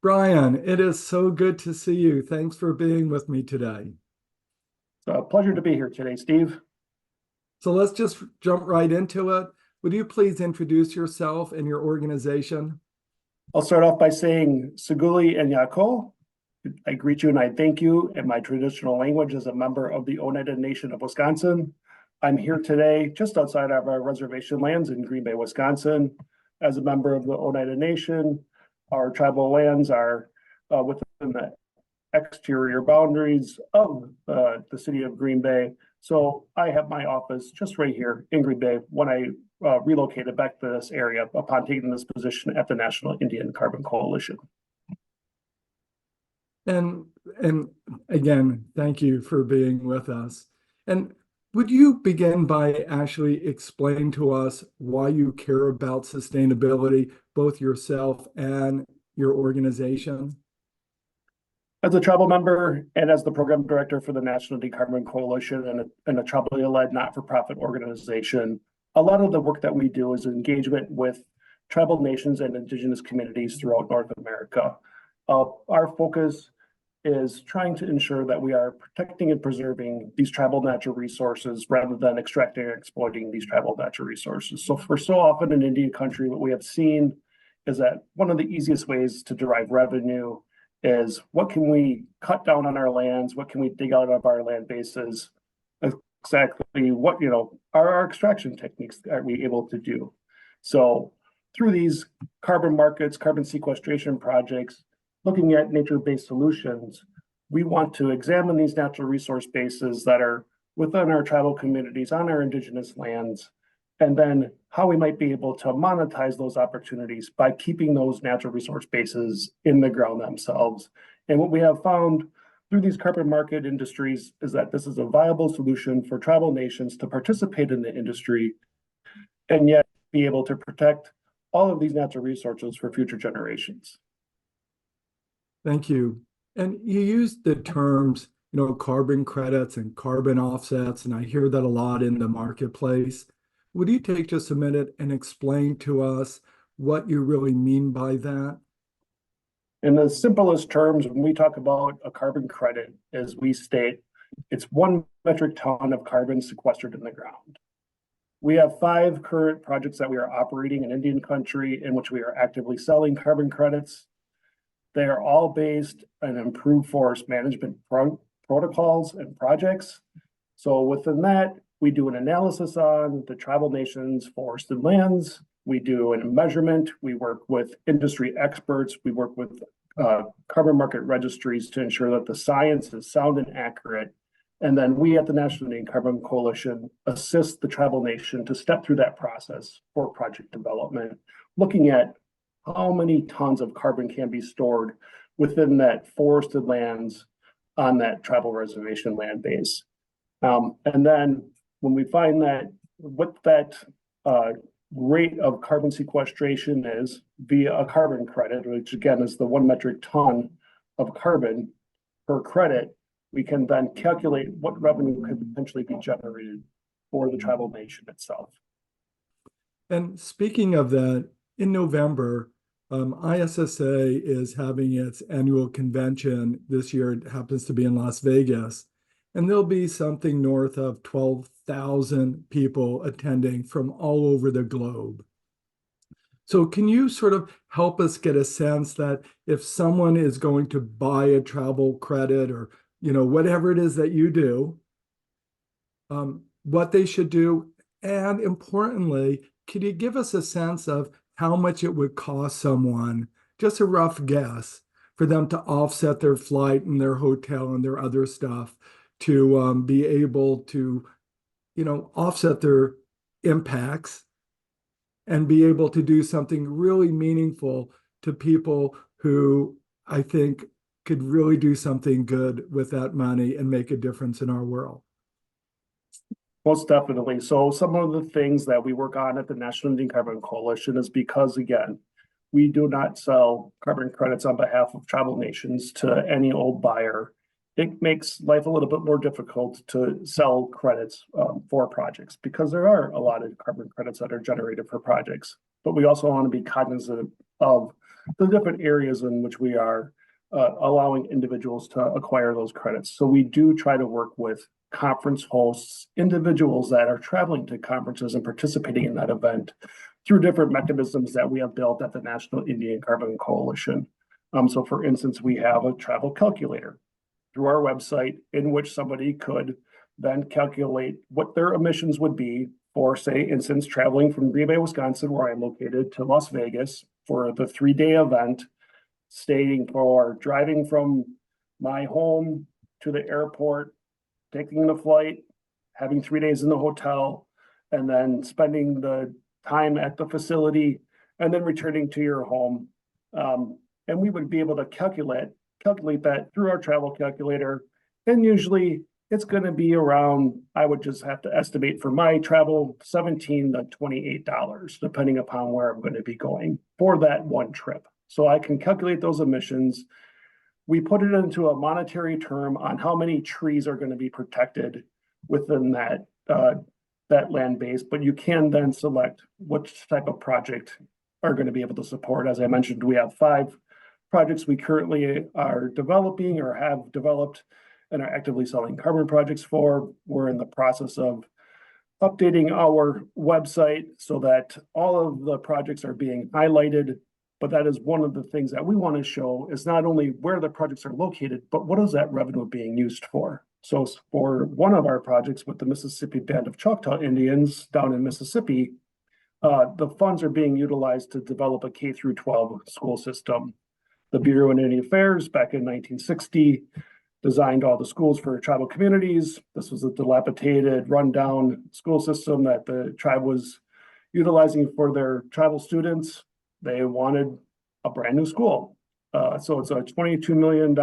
Bryan, it is so good to see you. Thanks for being with me today. It's a pleasure to be here today, Steve. So let's just jump right into it. Would you please introduce yourself and your organization? I'll start off by saying Seguli and Yako. I greet you and I thank you in my traditional language as a member of the Oneida Nation of Wisconsin. I'm here today just outside of our reservation lands in Green Bay, Wisconsin. As a member of the Oneida Nation, our tribal lands are within the exterior boundaries of the city of Green Bay. So I have my office just right here in Green Bay when I relocated back to this area upon taking this position at the National Indian Carbon Coalition. And again, thank you for being with us. And would you begin by actually explaining to us why you care about sustainability, both yourself and your organization? As a tribal member and as the program director for the National Decarbon Coalition and a tribally-led not-for-profit organization, a lot of the work that we do is engagement with tribal nations and indigenous communities throughout North America. Our focus is trying to ensure that we are protecting and preserving these tribal natural resources rather than extracting and exploiting these tribal natural resources. So for so often in Indian country, what we have seen is that one of the easiest ways to derive revenue is what can we cut down on our lands? What can we dig out of our land bases? Exactly what, are our extraction techniques are we able to do? So through these carbon markets, carbon sequestration projects, looking at nature-based solutions, we want to examine these natural resource bases that are within our tribal communities on our indigenous lands, and then how we might be able to monetize those opportunities by keeping those natural resource bases in the ground themselves. And what we have found through these carbon market industries is that this is a viable solution for tribal nations to participate in the industry and yet be able to protect all of these natural resources for future generations. Thank you. And you used the terms, carbon credits and carbon offsets, and I hear that a lot in the marketplace. Would you take just a minute and explain to us what you really mean by that? In the simplest terms, when we talk about a carbon credit, as we state, it's 1 metric ton of carbon sequestered in the ground. We have 5 current projects that we are operating in Indian country in which we are actively selling carbon credits. They are all based on improved forest management protocols and projects. So within that, we do an analysis on the tribal nations' forested lands. We do a measurement. We work with industry experts. We work with carbon market registries to ensure that the science is sound and accurate. And then we at the National Indian Carbon Coalition assist the tribal nation to step through that process for project development, looking at how many tons of carbon can be stored within that forested lands on that tribal reservation land base. And then when we find that what that rate of carbon sequestration is via a carbon credit, which again is the 1 metric ton of carbon per credit, we can then calculate what revenue could potentially be generated for the tribal nation itself. And speaking of that, in November, ISSA is having its annual convention this year. It happens to be in Las Vegas, and there'll be something north of 12,000 people attending from all over the globe. So can you sort of help us get a sense that if someone is going to buy a travel credit or, whatever it is that you do, what they should do? And importantly, could you give us a sense of how much it would cost someone, just a rough guess, for them to offset their flight and their hotel and their other stuff to be able to, offset their impacts and be able to do something really meaningful to people who I think could really do something good with that money and make a difference in our world? Most definitely. So some of the things that we work on at the National Indian Carbon Coalition is because, again, we do not sell carbon credits on behalf of tribal nations to any old buyer. It makes life a little bit more difficult to sell credits for projects because there are a lot of carbon credits that are generated for projects. But we also want to be cognizant of the different areas in which we are allowing individuals to acquire those credits. So we do try to work with conference hosts, individuals that are traveling to conferences and participating in that event through different mechanisms that we have built at the National Indian Carbon Coalition. So for instance, we have a travel calculator through our website in which somebody could then calculate what their emissions would be for, say, instance, traveling from Green Bay, Wisconsin, where I'm located, to Las Vegas for the 3-day event, staying for driving from my home to the airport, taking the flight, having 3 days in the hotel, and then spending the time at the facility, and then returning to your home. And we would be able to calculate that through our travel calculator. And usually it's going to be around, I would just have to estimate for my travel, $17 to $28, depending upon where I'm going to be going for that one trip. So I can calculate those emissions. We put it into a monetary term on how many trees are going to be protected within that land base, but you can then select which type of project are going to be able to support. As I mentioned, we have 5 projects we currently are developing or have developed and are actively selling carbon projects for. We're in the process of updating our website so that all of the projects are being highlighted. But that is one of the things that we want to show is not only where the projects are located, but what is that revenue being used for? So for one of our projects with the Mississippi Band of Choctaw Indians down in Mississippi, the funds are being utilized to develop a K-12 school system. The Bureau of Indian Affairs back in 1960 designed all the schools for tribal communities. This was a dilapidated, rundown school system that the tribe was utilizing for their tribal students. They wanted a brand new school. So it's a $22 million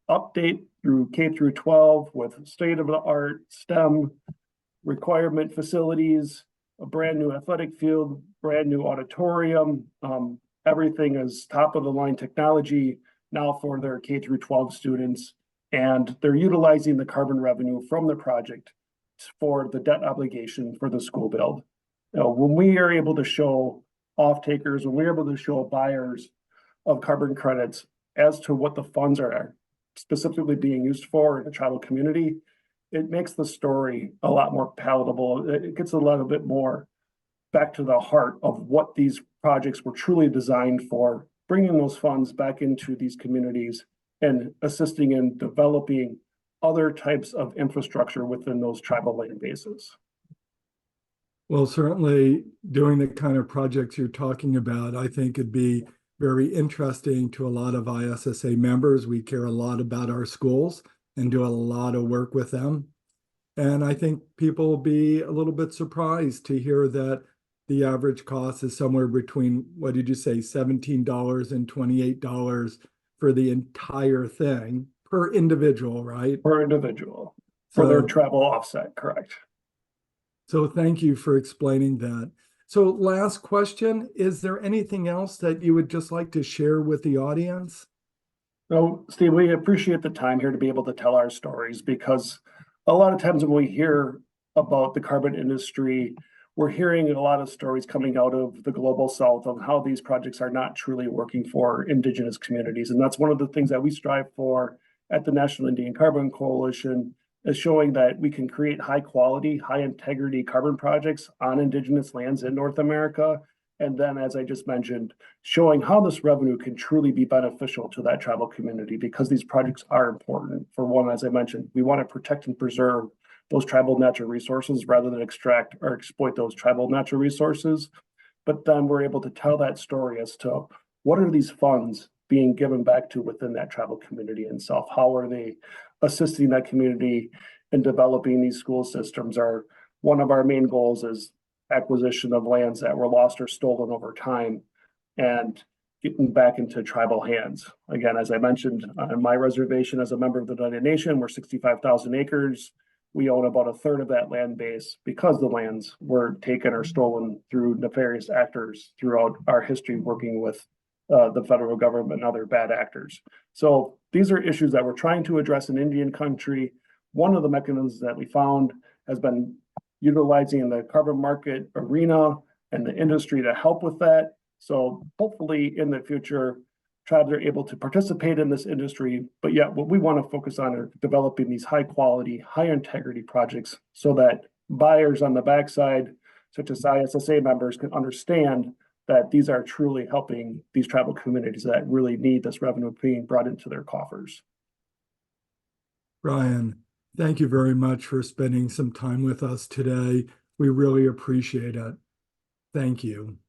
update through K-12 with state-of-the-art STEM requirement facilities, a brand new athletic field, brand new auditorium. Everything is top-of-the-line technology now for their K-12 students. And they're utilizing the carbon revenue from the project for the debt obligation for the school build. When we are able to show off-takers, when we're able to show buyers of carbon credits as to what the funds are specifically being used for in the tribal community, it makes the story a lot more palatable. It gets a little bit more back to the heart of what these projects were truly designed for, bringing those funds back into these communities and assisting in developing other types of infrastructure within those tribal land bases. Well, certainly doing the kind of projects you're talking about, I think it'd be very interesting to a lot of ISSA members. We care a lot about our schools and do a lot of work with them. And I think people will be a little bit surprised to hear that the average cost is somewhere between, what did you say, $17 and $28 for the entire thing per individual, right? Per individual, for their travel offset, correct. So thank you for explaining that. So last question, is there anything else that you would just like to share with the audience? No, Steve, we appreciate the time here to be able to tell our stories, because a lot of times when we hear about the carbon industry, we're hearing a lot of stories coming out of the global south of how these projects are not truly working for Indigenous communities. And that's one of the things that we strive for at the National Indian Carbon Coalition, is showing that we can create high quality, high integrity carbon projects on Indigenous lands in North America. And then, as I just mentioned, showing how this revenue can truly be beneficial to that tribal community, because these projects are important. For one, as I mentioned, we want to protect and preserve those tribal natural resources rather than extract or exploit those tribal natural resources. But then we're able to tell that story as to what are these funds being given back to within that tribal community itself? How are they assisting that community in developing these school systems? Are one of our main goals is acquisition of lands that were lost or stolen over time and getting back into tribal hands. Again, as I mentioned, on my reservation as a member of the Oneida Nation, we're 65,000 acres. We own about a third of that land base because the lands were taken or stolen through nefarious actors throughout our history working with the federal government and other bad actors. So these are issues that we're trying to address in Indian country. One of the mechanisms that we found has been utilizing the carbon market arena and the industry to help with that. So hopefully in the future, tribes are able to participate in this industry, but yet what we want to focus on are developing these high quality, high integrity projects so that buyers on the backside, such as ISSA members, can understand that these are truly helping these tribal communities that really need this revenue being brought into their coffers. Bryan, thank you very much for spending some time with us today. We really appreciate it. Thank you.